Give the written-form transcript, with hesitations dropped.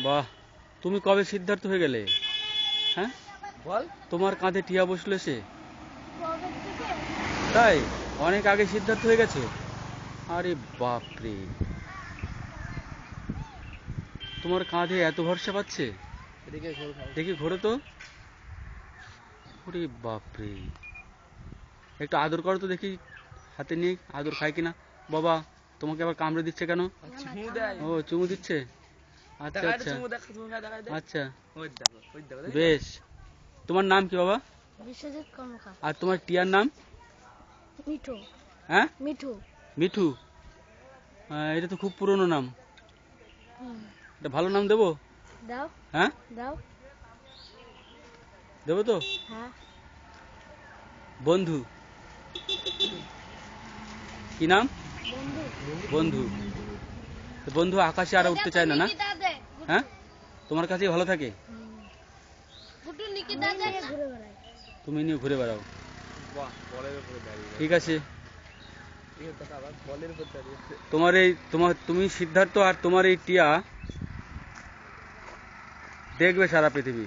বাহ, তুমি কবে সিদ্ধার্থ হয়ে গেলে? হ্যাঁ, বল। তোমার কাঁধে টিয়া বসলো সে? কবে থেকে? তাই অনেক আগে সিদ্ধার্থ হয়ে গেছো? আরে বাপরে, তোমার কাঁধে এত ভরসা পাচ্ছে? এদিকে ঘোর ভাই। দেখি ঘোরো তো। ওরে বাপরে, একটু আদর করো তো দেখি, হাতে নিয়ে আদর খায় কিনা। বাবা, তোমাকে আবার কামড়ে দিচ্ছে কেন? চুমু দেয়। ও, চুমু দিচ্ছে। আচ্ছা দেখায় দে, আচ্ছা চুমু দেখা, চুমু দেখায় দে। আচ্ছা, ওই দেখো, ওই দেখো, দেখো। বেশ। তোমার নাম কি বাবা? বিশ্বজিৎ কর্মকার। আর তোমার টিয়ার নাম? মিঠু। হ্যাঁ, মিঠু। মিঠু। এটা তো খুব পুরনো নাম, হুম। এটা ভালো নাম দেবো? দাও হ্যাঁ, দাও। দেবো তো। হ্যাঁ। বন্ধু। কি নাম? বন্ধু। বন্ধু। তো বন্ধু আকাশে আর উঠতে চায় না, না? হ্যাঁ, তোমার কাছেই ভালো থাকে। গুটু নিকিতা দে, ঘুরে বেড়াই। তুমি নিয়ে ঘুরে বেড়াও। বাহ, বলের উপরে দাঁড়িয়ে। ঠিক আছে, এই দেখো আবার বলের উপর দাঁড়িয়ে আছে। তুমি সিদ্ধার্থ আর তোমার এই টিয়া দেখবে সারা পৃথিবী।